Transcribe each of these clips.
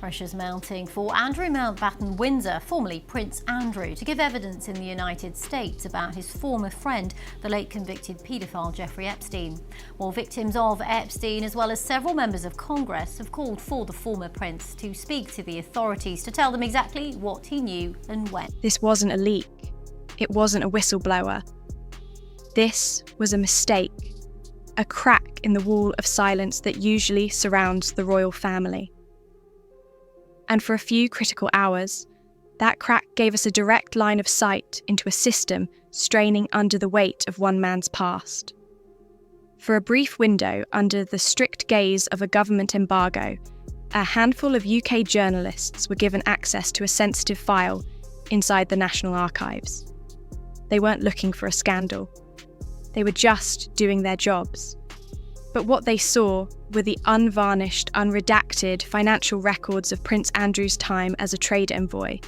Pressure's mounting for Andrew Mountbatten Windsor, formerly Prince Andrew, to give evidence in the United States about his former friend, the late convicted paedophile Jeffrey Epstein. Well, victims of Epstein, as well as several members of Congress, have called for the former prince to speak to the authorities to tell them exactly what he knew and when. This wasn't a leak. It wasn't a whistleblower. This was a mistake, a crack in the wall of silence that usually surrounds the royal family. And for a few critical hours, that crack gave us a direct line of sight into a system straining under the weight of one man's past. For a brief window under the strict gaze of a government embargo, a handful of UK journalists were given access to a sensitive file inside the National Archives. They weren't looking for a scandal. They were just doing their jobs. But what they saw were the unvarnished, unredacted financial records of Prince Andrew's time as a trade envoy,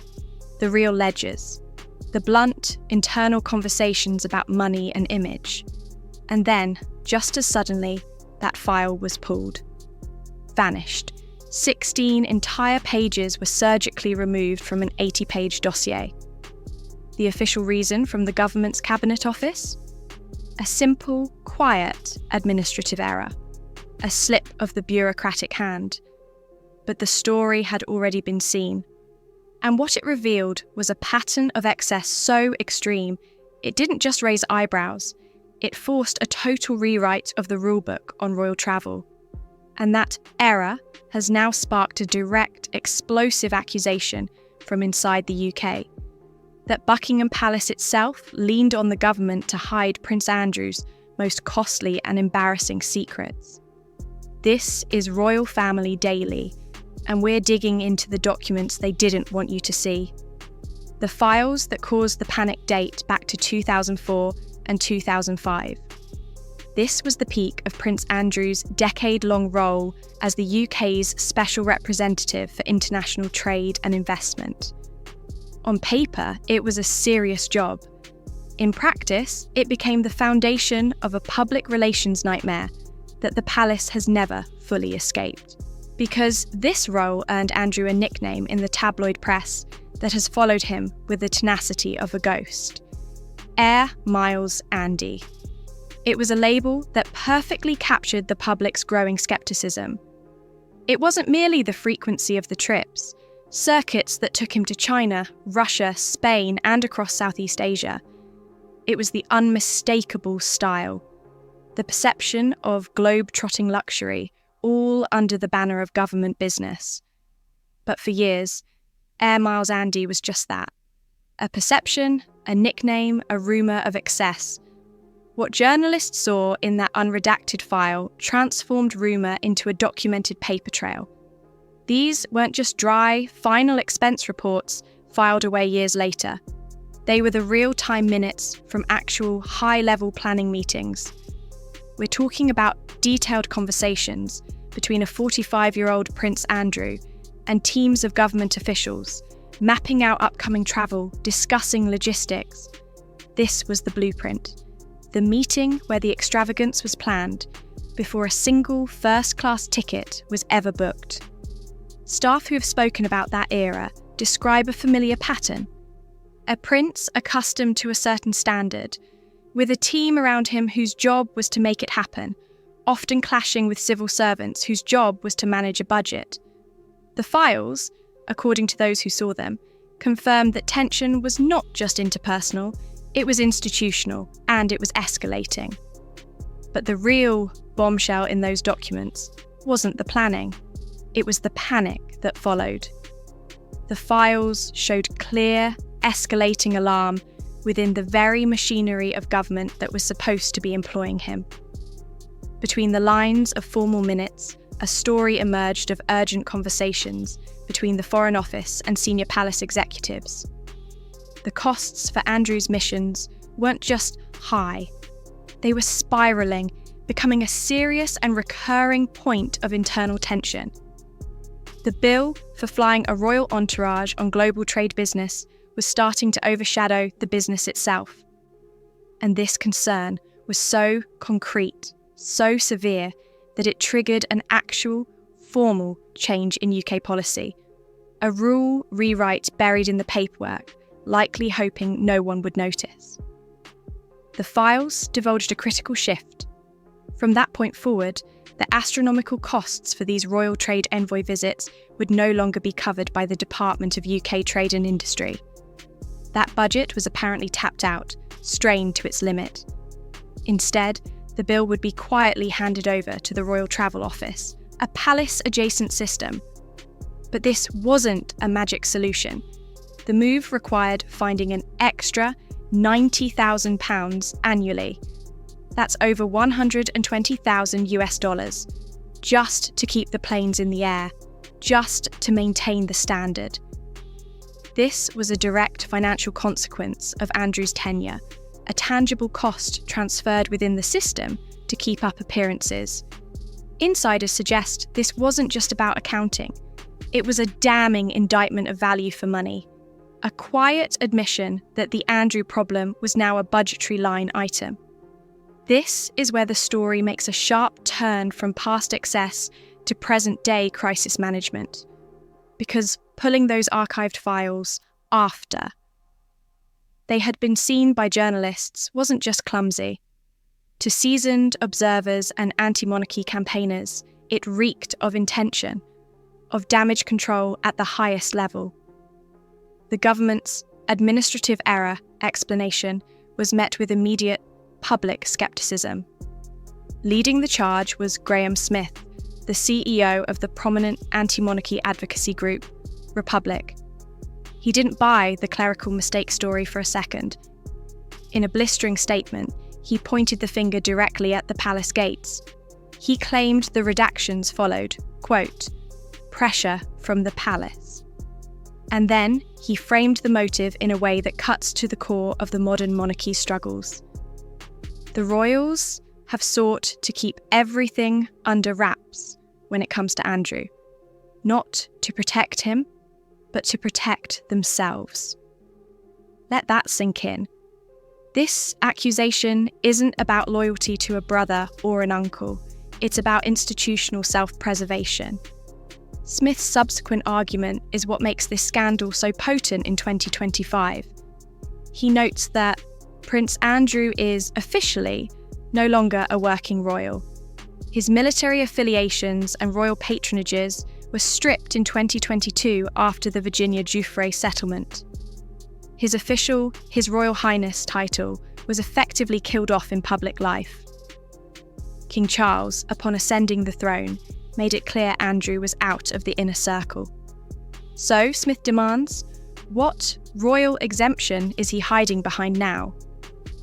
the real ledgers, the blunt, internal conversations about money and image. And then, just as suddenly, that file was pulled. Vanished. 16 entire pages were surgically removed from an 80-page dossier. The official reason from the government's Cabinet Office? A simple, quiet administrative error, a slip of the bureaucratic hand. But the story had already been seen. And what it revealed was a pattern of excess so extreme, it didn't just raise eyebrows, it forced a total rewrite of the rulebook on royal travel. And that error has now sparked a direct, explosive accusation from inside the UK. That Buckingham Palace itself leaned on the government to hide Prince Andrew's most costly and embarrassing secrets. This is Royal Family Daily, and we're digging into the documents they didn't want you to see. The files that caused the panic date back to 2004 and 2005. This was the peak of Prince Andrew's decade-long role as the UK's special representative for international trade and investment. On paper, it was a serious job. In practice, it became the foundation of a public relations nightmare that the palace has never fully escaped. Because this role earned Andrew a nickname in the tabloid press that has followed him with the tenacity of a ghost: Air Miles Andy. It was a label that perfectly captured the public's growing scepticism. It wasn't merely the frequency of the trips, circuits that took him to China, Russia, Spain, and across Southeast Asia. It was the unmistakable style, the perception of globe-trotting luxury, all under the banner of government business. But for years, Air Miles Andy was just that. A perception, a nickname, a rumour of excess. What journalists saw in that unredacted file transformed rumour into a documented paper trail. These weren't just dry, final expense reports filed away years later. They were the real-time minutes from actual high-level planning meetings. We're talking about detailed conversations between a 45-year-old Prince Andrew and teams of government officials, mapping out upcoming travel, discussing logistics. This was the blueprint, the meeting where the extravagance was planned before a single first-class ticket was ever booked. Staff who have spoken about that era describe a familiar pattern. A prince accustomed to a certain standard, with a team around him whose job was to make it happen, often clashing with civil servants whose job was to manage a budget. The files, according to those who saw them, confirmed that tension was not just interpersonal, it was institutional, and it was escalating. But the real bombshell in those documents wasn't the planning. It was the panic that followed. The files showed clear, escalating alarm within the very machinery of government that was supposed to be employing him. Between the lines of formal minutes, a story emerged of urgent conversations between the Foreign Office and senior palace executives. The costs for Andrew's missions weren't just high, they were spiralling, becoming a serious and recurring point of internal tension. The bill for flying a royal entourage on global trade business was starting to overshadow the business itself. And this concern was so concrete, so severe, that it triggered an actual, formal change in UK policy, a rule rewrite buried in the paperwork, likely hoping no one would notice. The files divulged a critical shift. From that point forward, the astronomical costs for these royal trade envoy visits would no longer be covered by the Department of UK Trade and Industry. That budget was apparently tapped out, strained to its limit. Instead, the bill would be quietly handed over to the Royal Travel Office, a palace-adjacent system. But this wasn't a magic solution. The move required finding an extra £90,000 annually. That's over 120,000 US dollars, just to keep the planes in the air, just to maintain the standard. This was a direct financial consequence of Andrew's tenure, a tangible cost transferred within the system to keep up appearances. Insiders suggest this wasn't just about accounting. It was a damning indictment of value for money, a quiet admission that the Andrew problem was now a budgetary line item. This is where the story makes a sharp turn from past excess to present-day crisis management. Because pulling those archived files after they had been seen by journalists wasn't just clumsy. To seasoned observers and anti-monarchy campaigners, it reeked of intention, of damage control at the highest level. The government's administrative error explanation was met with immediate public scepticism. Leading the charge was Graham Smith, the CEO of the prominent anti-monarchy advocacy group, Republic. He didn't buy the clerical mistake story for a second. In a blistering statement, he pointed the finger directly at the palace gates. He claimed the redactions followed, quote, "pressure from the palace." And then he framed the motive in a way that cuts to the core of the modern monarchy struggles. The royals have sought to keep everything under wraps when it comes to Andrew, not to protect him, but to protect themselves. Let that sink in. This accusation isn't about loyalty to a brother or an uncle. It's about institutional self-preservation. Smith's subsequent argument is what makes this scandal so potent in 2025. He notes that Prince Andrew is officially no longer a working royal. His military affiliations and royal patronages were stripped in 2022 after the Virginia Giuffre settlement. His Royal Highness title was effectively killed off in public life. King Charles, upon ascending the throne, made it clear Andrew was out of the inner circle. So, Smith demands, what royal exemption is he hiding behind now?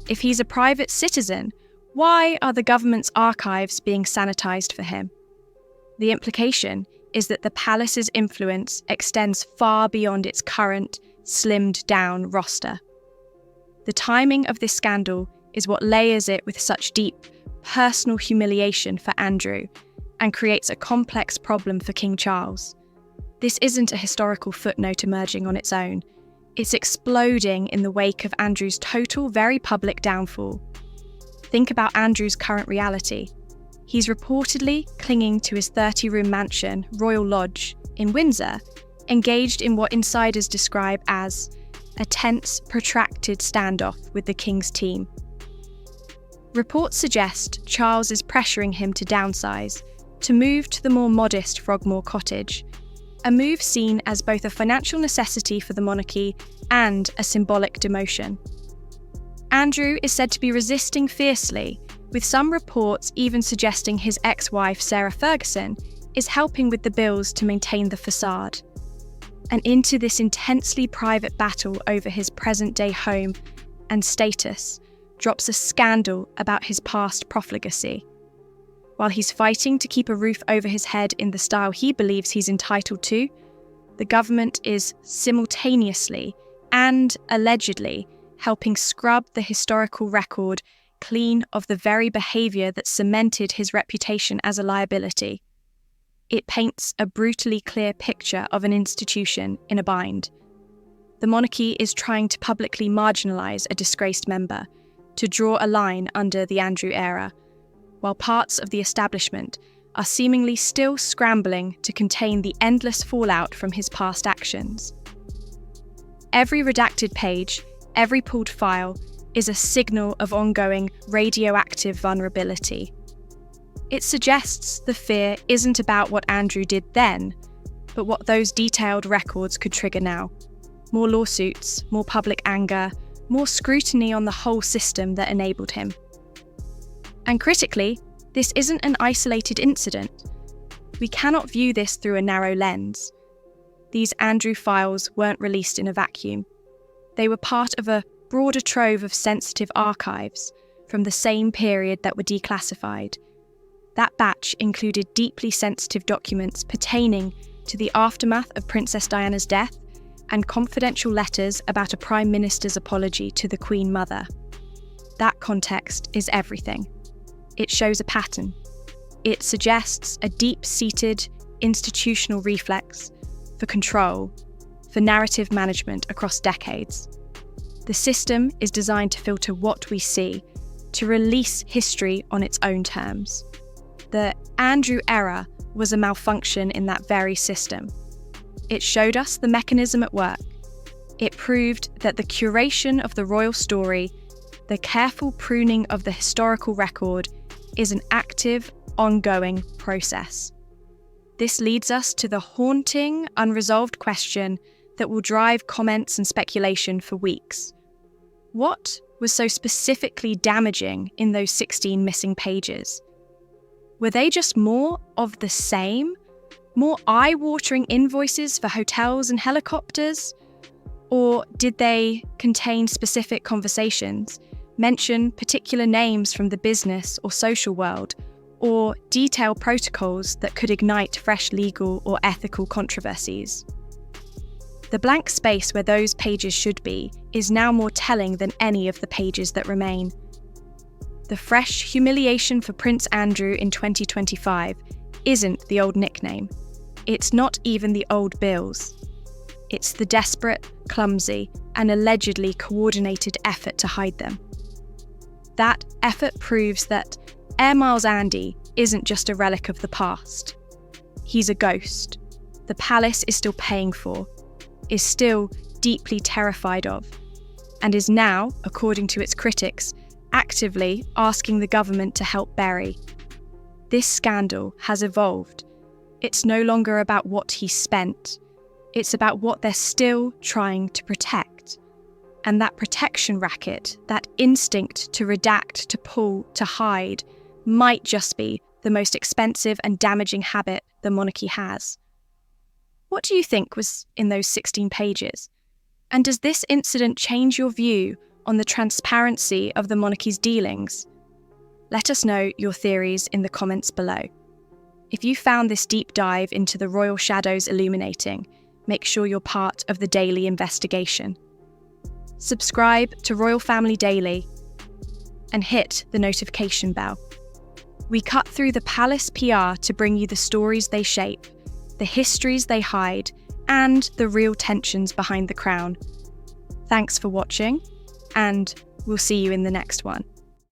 If he's a private citizen, why are the government's archives being sanitised for him? The implication is that the palace's influence extends far beyond its current, slimmed-down roster. The timing of this scandal is what layers it with such deep, personal humiliation for Andrew and creates a complex problem for King Charles. This isn't a historical footnote emerging on its own. It's exploding in the wake of Andrew's total, very public downfall. Think about Andrew's current reality. He's reportedly clinging to his 30-room mansion, Royal Lodge, in Windsor, engaged in what insiders describe as a tense, protracted standoff with the King's team. Reports suggest Charles is pressuring him to downsize, to move to the more modest Frogmore Cottage, a move seen as both a financial necessity for the monarchy and a symbolic demotion. Andrew is said to be resisting fiercely, with some reports even suggesting his ex-wife Sarah Ferguson is helping with the bills to maintain the facade. And into this intensely private battle over his present-day home and status drops a scandal about his past profligacy. While he's fighting to keep a roof over his head in the style he believes he's entitled to, the government is simultaneously and allegedly helping scrub the historical record clean of the very behaviour that cemented his reputation as a liability. It paints a brutally clear picture of an institution in a bind. The monarchy is trying to publicly marginalise a disgraced member, to draw a line under the Andrew era, while parts of the establishment are seemingly still scrambling to contain the endless fallout from his past actions. Every redacted page, every pulled file, is a signal of ongoing radioactive vulnerability. It suggests the fear isn't about what Andrew did then, but what those detailed records could trigger now. More lawsuits, more public anger, more scrutiny on the whole system that enabled him. And critically, this isn't an isolated incident. We cannot view this through a narrow lens. These Andrew files weren't released in a vacuum. They were part of a broader trove of sensitive archives from the same period that were declassified. That batch included deeply sensitive documents pertaining to the aftermath of Princess Diana's death and confidential letters about a Prime Minister's apology to the Queen Mother. That context is everything. It shows a pattern. It suggests a deep-seated institutional reflex for control, for narrative management across decades. The system is designed to filter what we see, to release history on its own terms. The Andrew era was a malfunction in that very system. It showed us the mechanism at work. It proved that the curation of the royal story, the careful pruning of the historical record, is an active, ongoing process. This leads us to the haunting, unresolved question that will drive comments and speculation for weeks. What was so specifically damaging in those 16 missing pages? Were they just more of the same? More eye-watering invoices for hotels and helicopters? Or did they contain specific conversations, mention particular names from the business or social world, or detail protocols that could ignite fresh legal or ethical controversies? The blank space where those pages should be is now more telling than any of the pages that remain. The fresh humiliation for Prince Andrew in 2025 isn't the old nickname. It's not even the old bills. It's the desperate, clumsy, and allegedly coordinated effort to hide them. That effort proves that Air Miles Andy isn't just a relic of the past. He's a ghost. The palace is still paying for, is still deeply terrified of, and is now, according to its critics, actively asking the government to help bury. This scandal has evolved. It's no longer about what he spent. It's about what they're still trying to protect. And that protection racket, that instinct to redact, to pull, to hide, might just be the most expensive and damaging habit the monarchy has. What do you think was in those 16 pages? And does this incident change your view on the transparency of the monarchy's dealings? Let us know your theories in the comments below. If you found this deep dive into the royal shadows illuminating, make sure you're part of the daily investigation. Subscribe to Royal Family Daily and hit the notification bell. We cut through the palace PR to bring you the stories they shape, the histories they hide, and the real tensions behind the crown. Thanks for watching, and we'll see you in the next one.